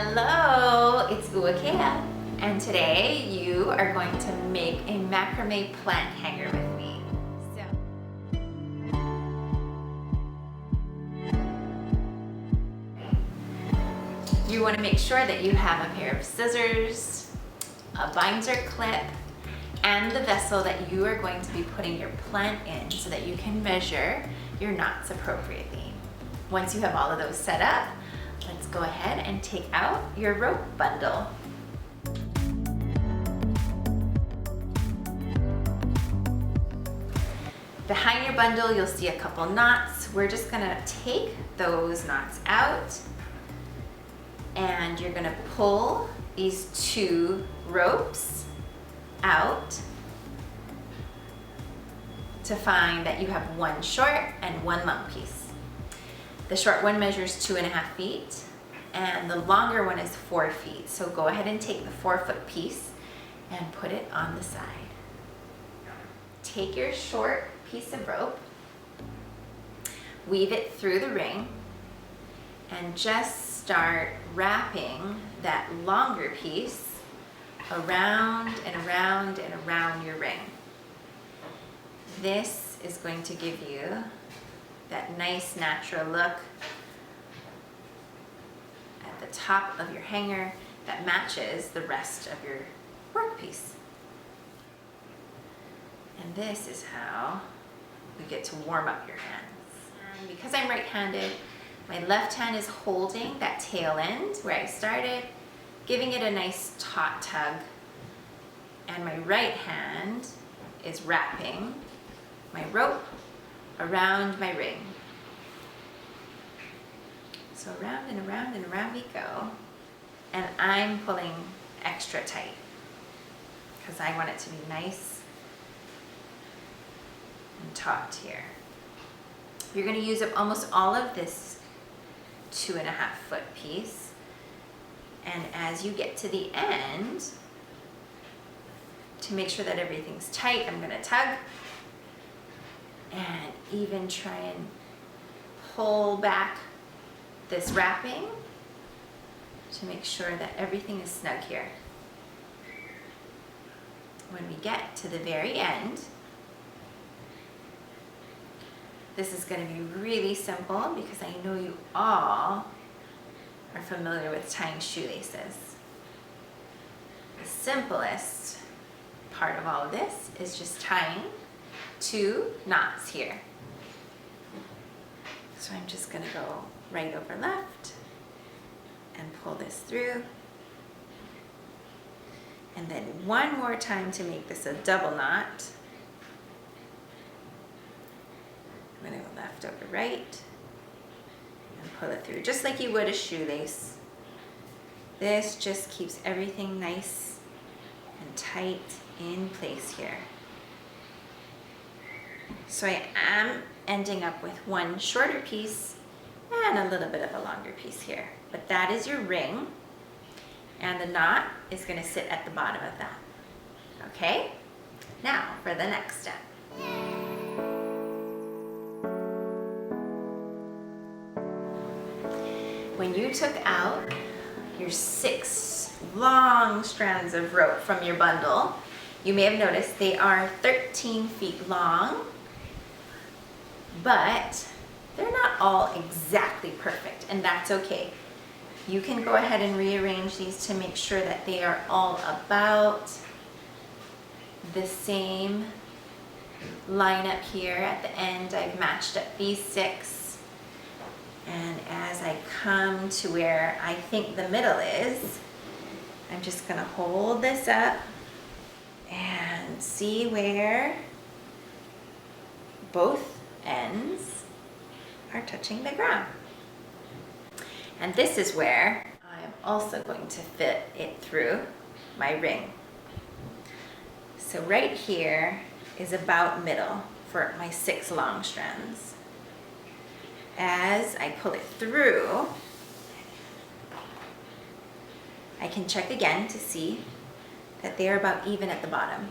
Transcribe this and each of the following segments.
Hello, it's Uakea, and today you are going to make a macrame plant hanger with me. You want to make sure that you have a pair of scissors, a binder clip, and the vessel that you are going to be putting your plant in so that you can measure your knots appropriately. Once you have all of those set up, let's go ahead and take out your rope bundle. Behind your bundle, you'll see a couple knots. We're just gonna take those knots out, and you're gonna pull these two ropes out to find that you have one short and one long piece. The short one measures 2.5 feet and the longer one is 4 feet. So go ahead and take the 4-foot piece and put it on the side. Take your short piece of rope, weave it through the ring, and just start wrapping that longer piece around and around and around your ring. This is going to give you that nice natural look at the top of your hanger that matches the rest of your workpiece. And this is how you get to warm up your hands. And because I'm right-handed, my left hand is holding that tail end where I started, giving it a nice taut tug, and my right hand is wrapping my rope around my ring. So around and around and around we go, and I'm pulling extra tight because I want it to be nice and taut here. You're going to use up almost all of this 2.5-foot piece, and as you get to the end, to make sure that everything's tight, I'm going to tug and even try and pull back this wrapping to make sure that everything is snug here. When we get to the very end, this is going to be really simple because I know you all are familiar with tying shoelaces. The simplest part of all of this is just tying 2 knots here. So I'm just going to go right over left and pull this through. And then one more time to make this a double knot. I'm going to go left over right and pull it through just like you would a shoelace. This just keeps everything nice and tight in place here. So I am ending up with one shorter piece and a little bit of a longer piece here. But that is your ring, and the knot is going to sit at the bottom of that. Okay? Now for the next step. When you took out your 6 long strands of rope from your bundle, you may have noticed they are 13 feet long, but they're not all exactly perfect, and that's okay. You can go ahead and rearrange these to make sure that they are all about the same line up here. At the end, I've matched up these 6, and as I come to where I think the middle is, I'm just going to hold this up and see where both ends are touching the ground. And this is where I'm also going to fit it through my ring. So right here is about middle for my 6 long strands. As I pull it through, I can check again to see that they're about even at the bottom.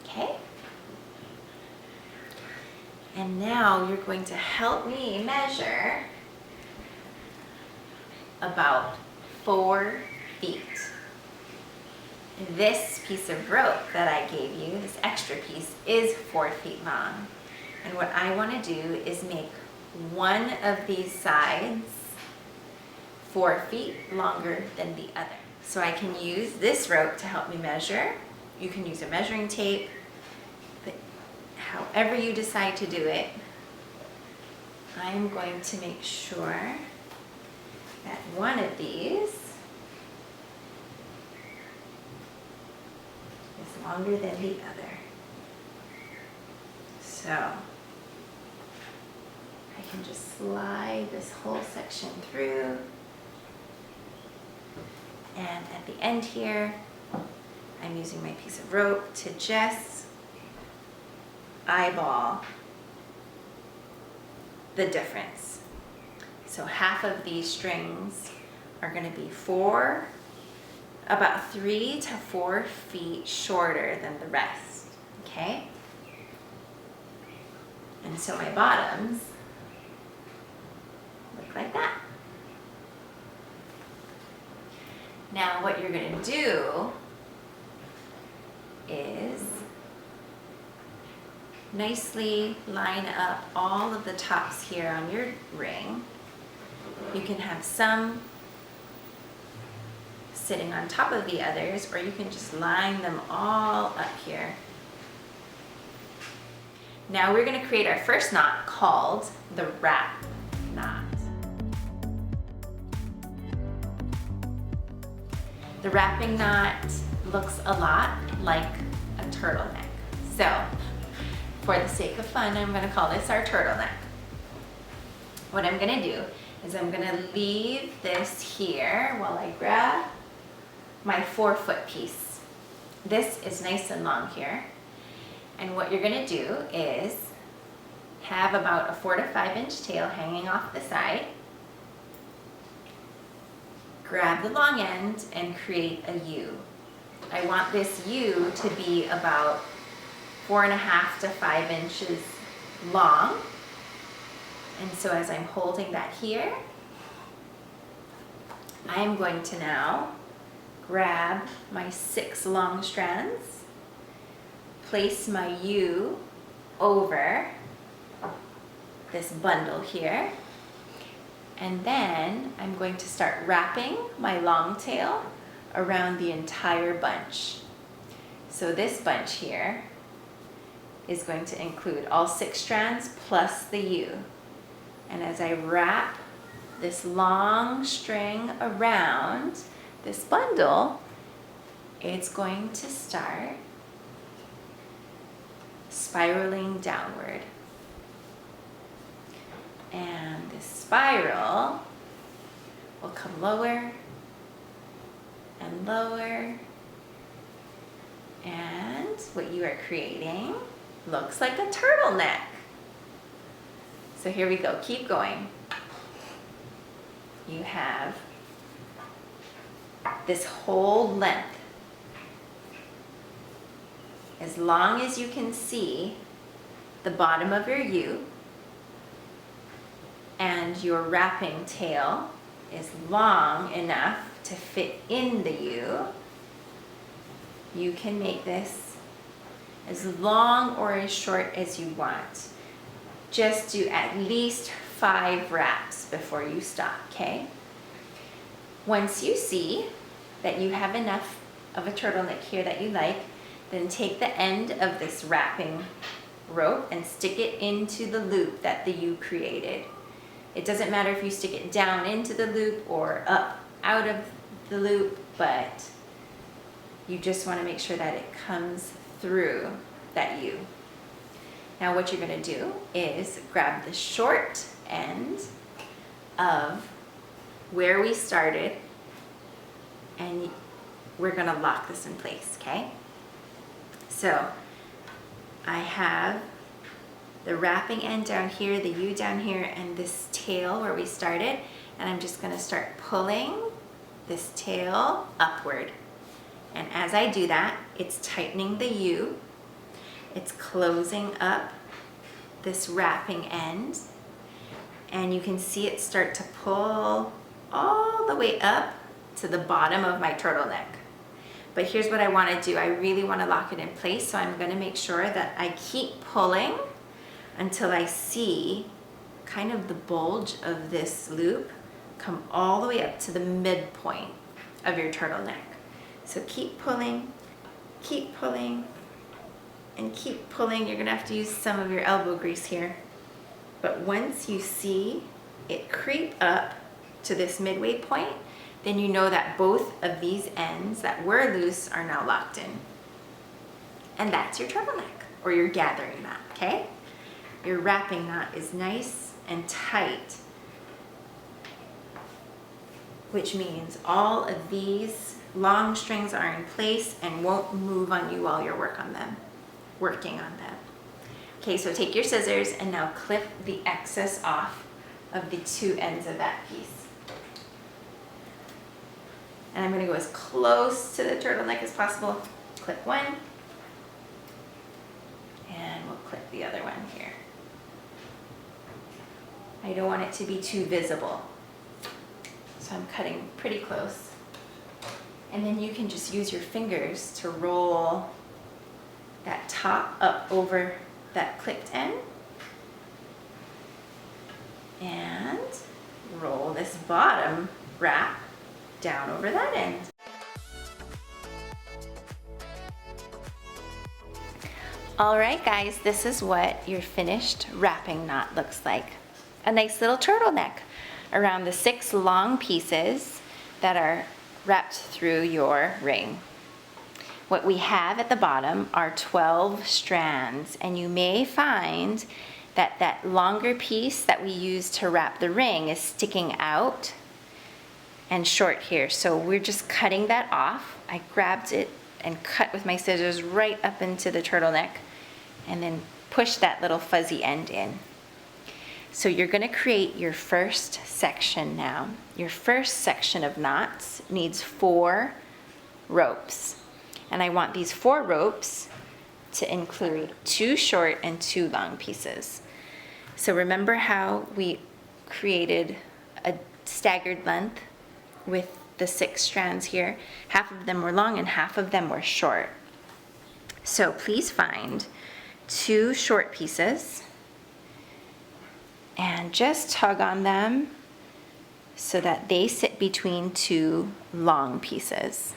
Okay? And now you're going to help me measure about 4 feet. This piece of rope that I gave you, this extra piece, is 4 feet long. And what I want to do is make one of these sides 4 feet longer than the other. So I can use this rope to help me measure. You can use a measuring tape, but however you decide to do it, I'm going to make sure that one of these is longer than the other. So I can just slide this whole section through. And at the end here, I'm using my piece of rope to just eyeball the difference. So half of these strings are going to be about 3 to 4 feet shorter than the rest, okay? And so my bottoms look like that. Now what you're going to do is nicely line up all of the tops here on your ring. You can have some sitting on top of the others, or you can just line them all up here. Now we're going to create our first knot called the wrap knot. The wrapping knot looks a lot like a turtleneck. So, for the sake of fun, I'm going to call this our turtleneck. What I'm going to do is I'm going to leave this here while I grab my 4-foot piece. This is nice and long here. And what you're going to do is have about a 4 to 5 inch tail hanging off the side. Grab the long end and create a U. I want this U to be about 4.5 to 5 inches long. And so as I'm holding that here, I'm going to now grab my 6 long strands, place my U over this bundle here, and then I'm going to start wrapping my long tail around the entire bunch. So this bunch here is going to include all 6 strands plus the U. And as I wrap this long string around this bundle, it's going to start spiraling downward. And this spiral will come lower and lower. And what you are creating looks like a turtleneck. So here we go, keep going. You have this whole length. As long as you can see the bottom of your U, and your wrapping tail is long enough to fit in the U, you can make this as long or as short as you want. Just do at least 5 wraps before you stop, okay? Once you see that you have enough of a turtleneck here that you like, then take the end of this wrapping rope and stick it into the loop that the U created. It doesn't matter if you stick it down into the loop or up out of the loop, but you just want to make sure that it comes through that U. Now what you're going to do is grab the short end of where we started, and we're going to lock this in place, okay? So I have the wrapping end down here, the U down here, and this tail where we started, and I'm just going to start pulling this tail upward. And as I do that, it's tightening the U, it's closing up this wrapping end, and you can see it start to pull all the way up to the bottom of my turtleneck. But here's what I want to do. I really want to lock it in place, so I'm going to make sure that I keep pulling until I see kind of the bulge of this loop come all the way up to the midpoint of your turtleneck. So keep pulling, and keep pulling. You're going to have to use some of your elbow grease here. But once you see it creep up to this midway point, then you know that both of these ends that were loose are now locked in. And that's your turtleneck, or your gathering knot, okay? Your wrapping knot is nice and tight, which means all of these long strings are in place and won't move on you while you're working on them. Okay, so take your scissors and now clip the excess off of the two ends of that piece. And I'm going to go as close to the turtleneck as possible. Clip one, and we'll clip the other one here. I don't want it to be too visible, so I'm cutting pretty close. And then you can just use your fingers to roll that top up over that clipped end, and roll this bottom wrap down over that end. All right, guys, this is what your finished wrapping knot looks like. A nice little turtleneck around the 6 long pieces that are wrapped through your ring. What we have at the bottom are 12 strands, and you may find that that longer piece that we use to wrap the ring is sticking out and short here. So we're just cutting that off. I grabbed it and cut with my scissors right up into the turtleneck and then push that little fuzzy end in. So you're going to create your first section now. Your first section of knots needs 4 ropes. And I want these 4 ropes to include 2 short and 2 long pieces. So remember how we created a staggered length with the 6 strands here? Half of them were long and half of them were short. So please find 2 short pieces and just tug on them so that they sit between 2 long pieces.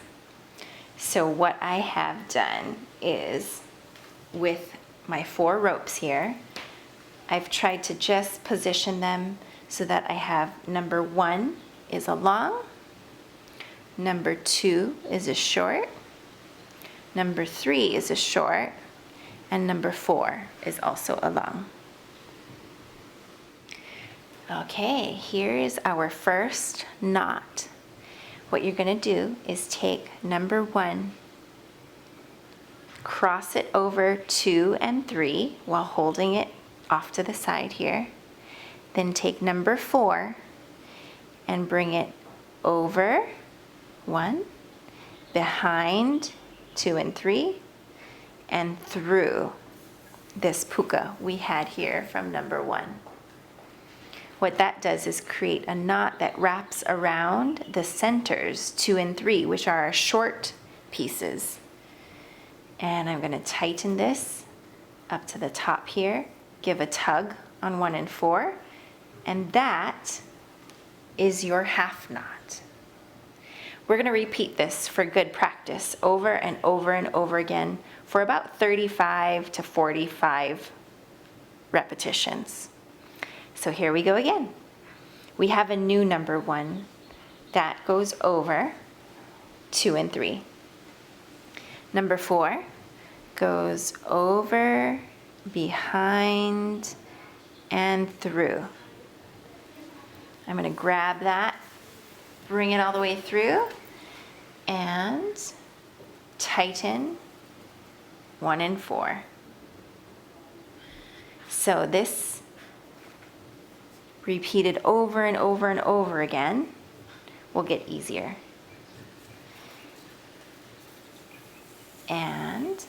So what I have done is, with my 4 ropes here, I've tried to just position them so that I have number 1 is a long, number 2 is a short, number 3 is a short, and number 4 is also a long. Okay, here is our first knot. What you're going to do is take number 1, cross it over 2 and 3 while holding it off to the side here. Then take number 4 and bring it over 1, behind 2 and 3, and through this puka we had here from number 1. What that does is create a knot that wraps around the centers 2 and 3, which are our short pieces. And I'm going to tighten this up to the top here, give a tug on 1 and 4, and that is your half knot. We're going to repeat this for good practice over and over and over again for about 35 to 45 repetitions. So here we go again. We have a new number 1 that goes over 2 and 3. Number 4 goes over, behind, and through. I'm going to grab that, bring it all the way through, and tighten 1 and 4. So this repeated over and over and over again will get easier. And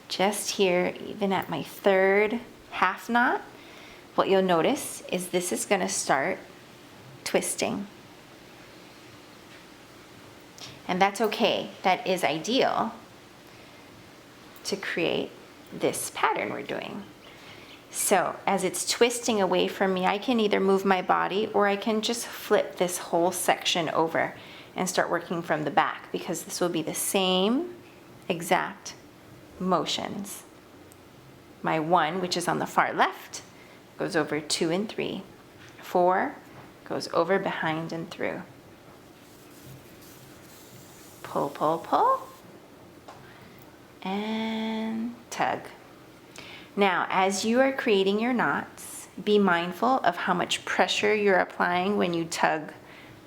just here, even at my 3rd half knot, what you'll notice is this is going to start twisting. And that's okay. That is ideal to create this pattern we're doing. So as it's twisting away from me, I can either move my body or I can just flip this whole section over and start working from the back, because this will be the same exact motions. My 1, which is on the far left, goes over 2 and 3. 4 goes over, behind, and through. Pull, pull, pull, and tug. Now, as you are creating your knots, be mindful of how much pressure you're applying when you tug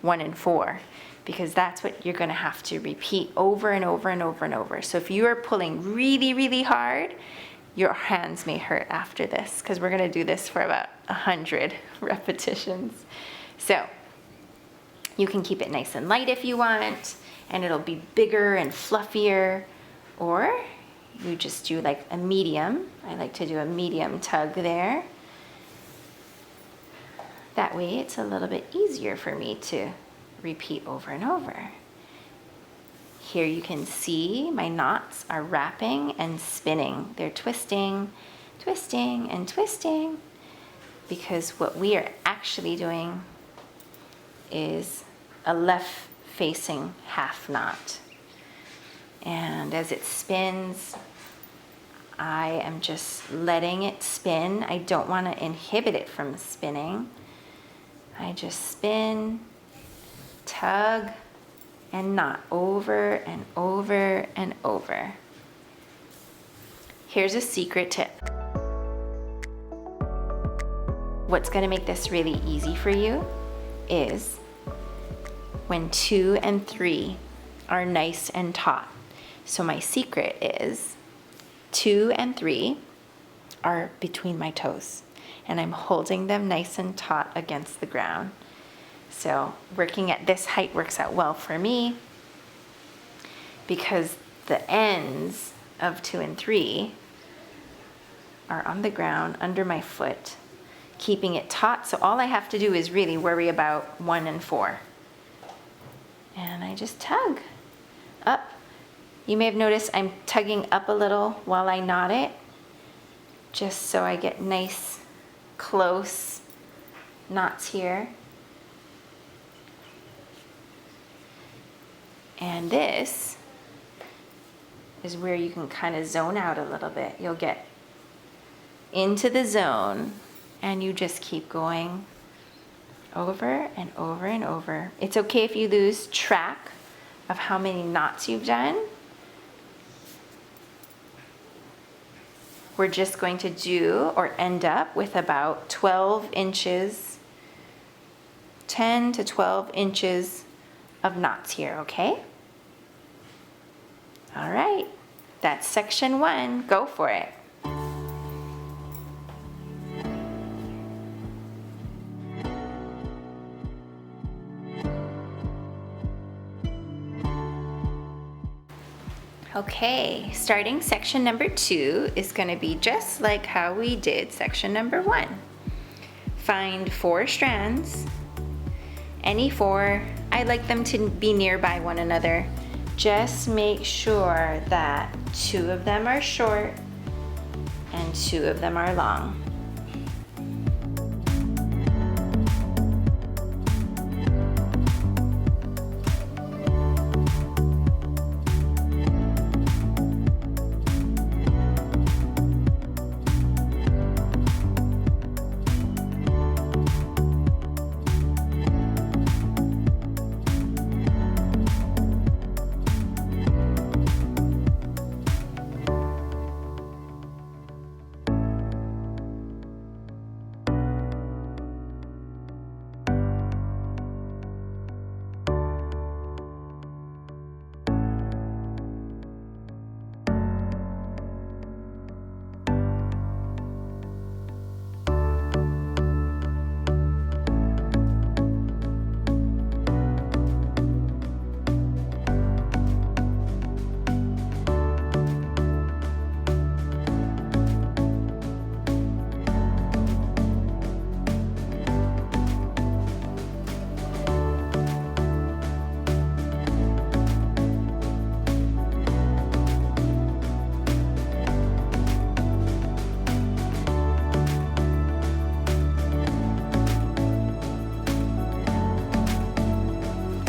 1 and 4, because that's what you're going to have to repeat over and over and over and over. So if you are pulling really, really hard, your hands may hurt after this, because we're going to do this for about 100 repetitions. So you can keep it nice and light if you want, and it'll be bigger and fluffier, or you just do like a medium. I like to do a medium tug there. That way it's a little bit easier for me to repeat over and over. Here you can see my knots are wrapping and spinning. They're twisting, twisting, and twisting, because what we are actually doing is a left facing half knot. And as it spins, I am just letting it spin. I don't want to inhibit it from spinning. I just spin, tug, and knot over and over and over. Here's a secret tip. What's going to make this really easy for you is when 2 and 3 are nice and taut. So my secret is 2 and 3 are between my toes, and I'm holding them nice and taut against the ground. So working at this height works out well for me, because the ends of 2 and 3 are on the ground under my foot, keeping it taut. So all I have to do is really worry about 1 and 4. And I just tug up. You may have noticed I'm tugging up a little while I knot it, just so I get nice, close knots here. And this is where you can kind of zone out a little bit. You'll get into the zone and you just keep going over and over and over. It's okay if you lose track of how many knots you've done. We're just going to do or end up with about 12 inches, 10 to 12 inches of knots here, okay? All right, that's section 1. Go for it. Okay, starting section number 2 is going to be just like how we did section number 1. Find 4 strands, any 4. I like them to be nearby one another. Just make sure that 2 of them are short and 2 of them are long.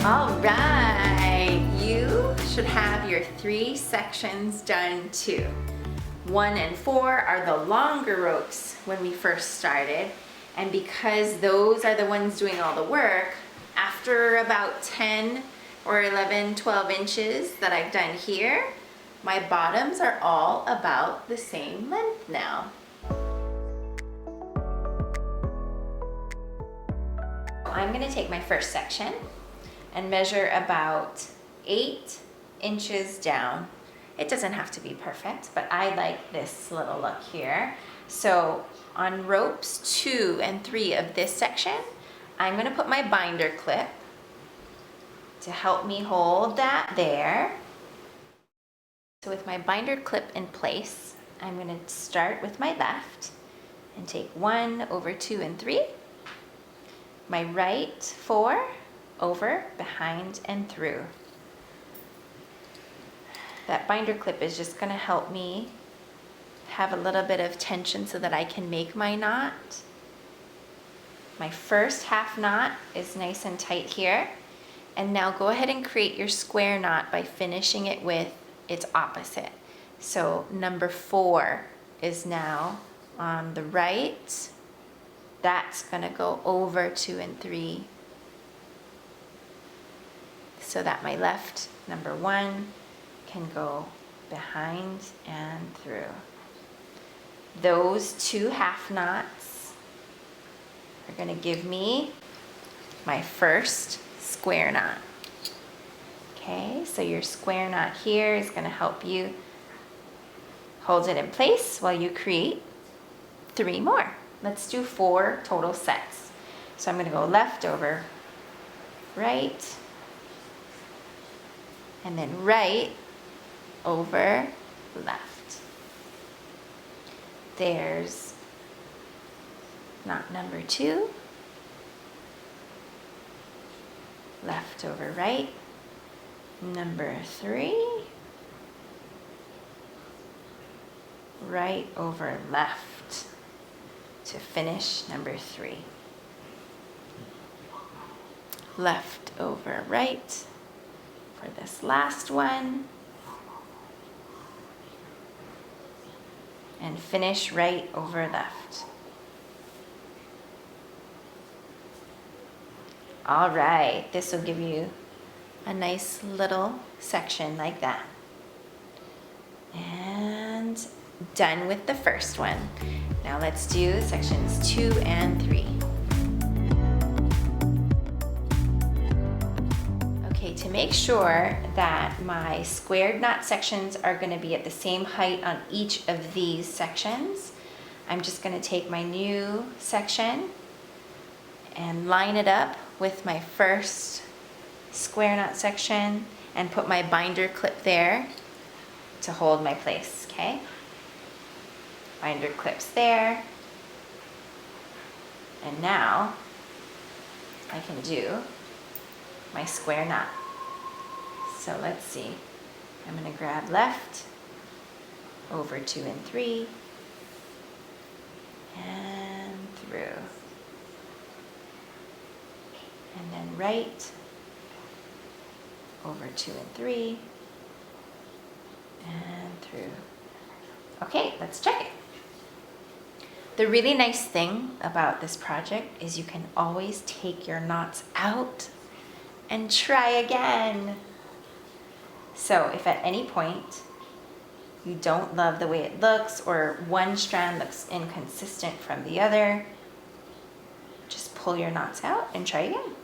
All right, you should have your 3 sections done too. 1 and 4 are the longer ropes when we first started, and because those are the ones doing all the work, after about 10 or 11, 12 inches that I've done here, my bottoms are all about the same length now. I'm going to take my first section and measure about 8 inches down. It doesn't have to be perfect, but I like this little look here. So on ropes 2 and 3 of this section, I'm going to put my binder clip to help me hold that there. So with my binder clip in place, I'm going to start with my left and take 1 over 2 and 3. My right 4 over, behind, and through. That binder clip is just going to help me have a little bit of tension so that I can make my knot. My first half knot is nice and tight here. And now go ahead and create your square knot by finishing it with its opposite. So number 4 is now on the right. That's going to go over 2 and 3. So that my left, number 1, can go behind and through. Those 2 half knots are going to give me my first square knot. Okay, so your square knot here is going to help you hold it in place while you create 3 more. Let's do 4 total sets. So I'm going to go left over right, and then right over left. There's knot number 2, left over right, number 3, right over left to finish number 3. Left over right for this last one, and finish right over left. All right, this will give you a nice little section like that. And done with the first one. Now let's do sections 2 and 3. Okay, to make sure that my squared knot sections are going to be at the same height on each of these sections, I'm just going to take my new section and line it up with my first square knot section and put my binder clip there to hold my place, okay? Binder clips there. And now I can do my square knot. So let's see. I'm going to grab left over 2 and 3 and through. And then right over 2 and 3 and through. Okay, let's check it. The really nice thing about this project is you can always take your knots out and try again. So if at any point you don't love the way it looks or one strand looks inconsistent from the other, just pull your knots out and try again.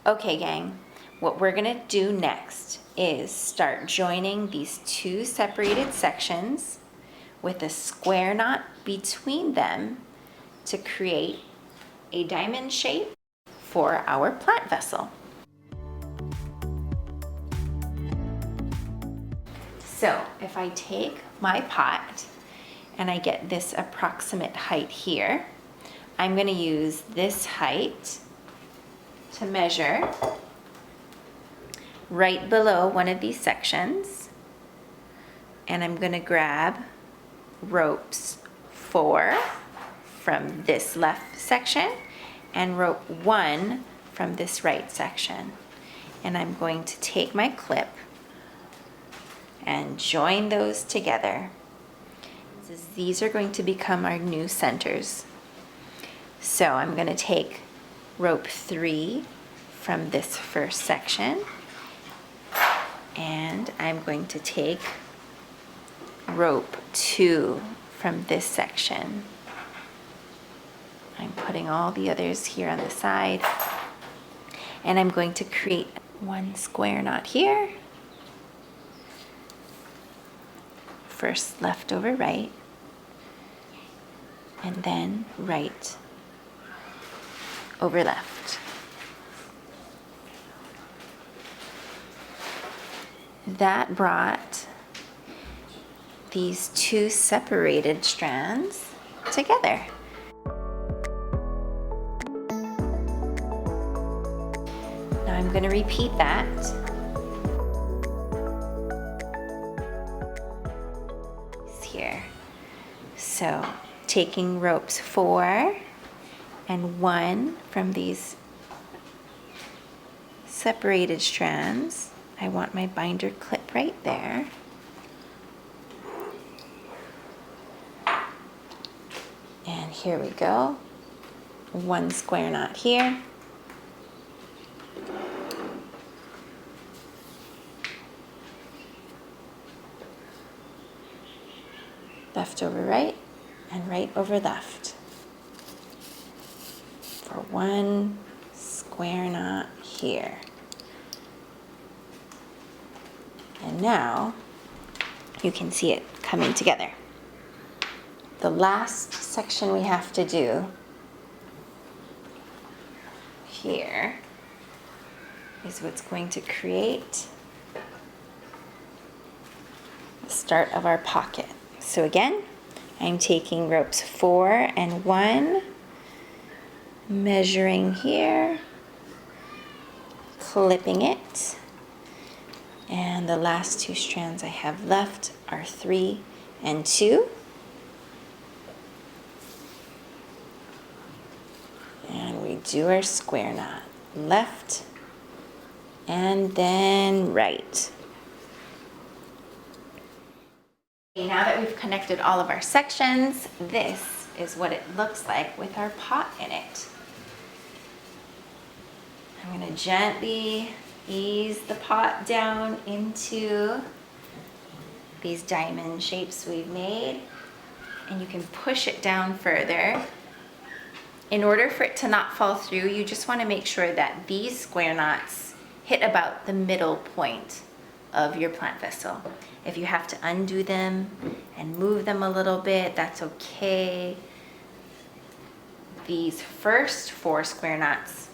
Okay, gang, what we're gonna do next is start joining these 2 separated sections with a square knot between them to create a diamond shape for our plant vessel. So if I take my pot and I get this approximate height here, I'm going to use this height to measure right below one of these sections, and I'm going to grab ropes 4 from this left section and rope 1 from this right section. And I'm going to take my clip and join those together. These are going to become our new centers. So I'm going to take rope 3 from this first section, and I'm going to take rope 2 from this section. I'm putting all the others here on the side, and I'm going to create one square knot here. First left over right, and then right over left. That brought these 2 separated strands together. Now I'm going to repeat that. Here. So taking ropes 4 and 1 from these separated strands. I want my binder clip right there. And here we go. 1 square knot here. Left over right and right over left. For 1 square knot here. And now you can see it coming together. The last section we have to do here is what's going to create the start of our pocket. So again, I'm taking ropes 4 and 1, measuring here, clipping it, and the last 2 strands I have left are 3 and 2. And we do our square knot, left and then right. Now that we've connected all of our sections, this is what it looks like with our pot in it. I'm going to gently ease the pot down into these diamond shapes we've made, and you can push it down further. In order for it to not fall through, you just want to make sure that these square knots hit about the middle point of your plant vessel. If you have to undo them and move them a little bit, that's okay. These first 4 square knots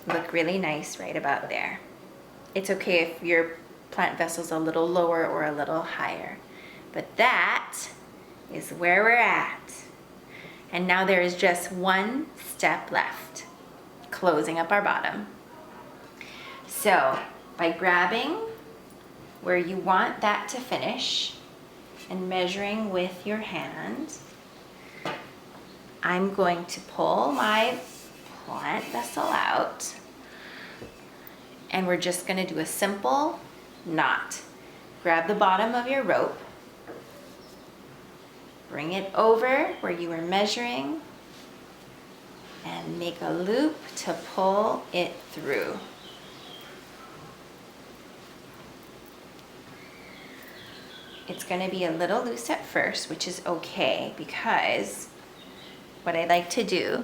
look really nice right about there. It's okay if your plant vessel's a little lower or a little higher, but that is where we're at. And now there is just 1 step left, closing up our bottom. So by grabbing where you want that to finish and measuring with your hand, I'm going to pull my plant vessel out, and we're just going to do a simple knot. Grab the bottom of your rope, bring it over where you were measuring, and make a loop to pull it through. It's going to be a little loose at first, which is okay, because what I like to do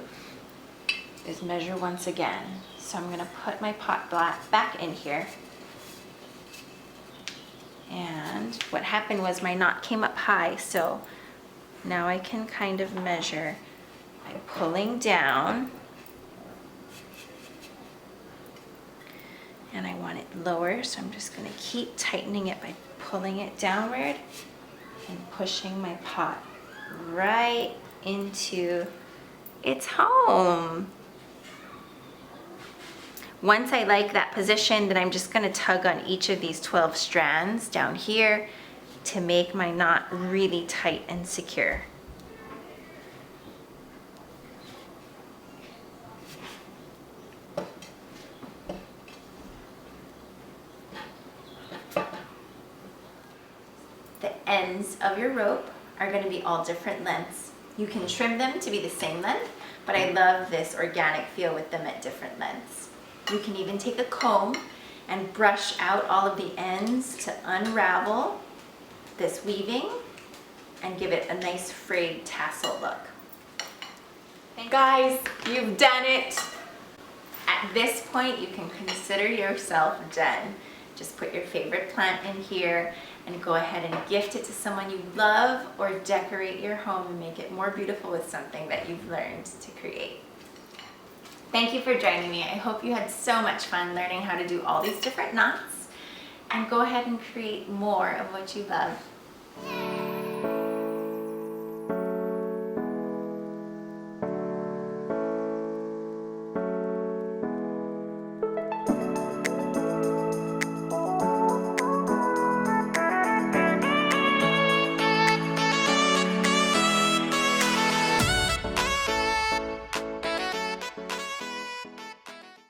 is measure once again. So I'm going to put my pot back in here. And what happened was my knot came up high, so now I can kind of measure by pulling down. And I want it lower, so I'm just going to keep tightening it by pulling it downward and pushing my pot right into its home. Once I like that position, then I'm just going to tug on each of these 12 strands down here to make my knot really tight and secure. The ends of your rope are going to be all different lengths. You can trim them to be the same length, but I love this organic feel with them at different lengths. You can even take a comb and brush out all of the ends to unravel this weaving and give it a nice frayed tassel look. Guys, you've done it! At this point, you can consider yourself done. Just put your favorite plant in here and go ahead and gift it to someone you love, or decorate your home and make it more beautiful with something that you've learned to create. Thank you for joining me. I hope you had so much fun learning how to do all these different knots, and go ahead and create more of what you love.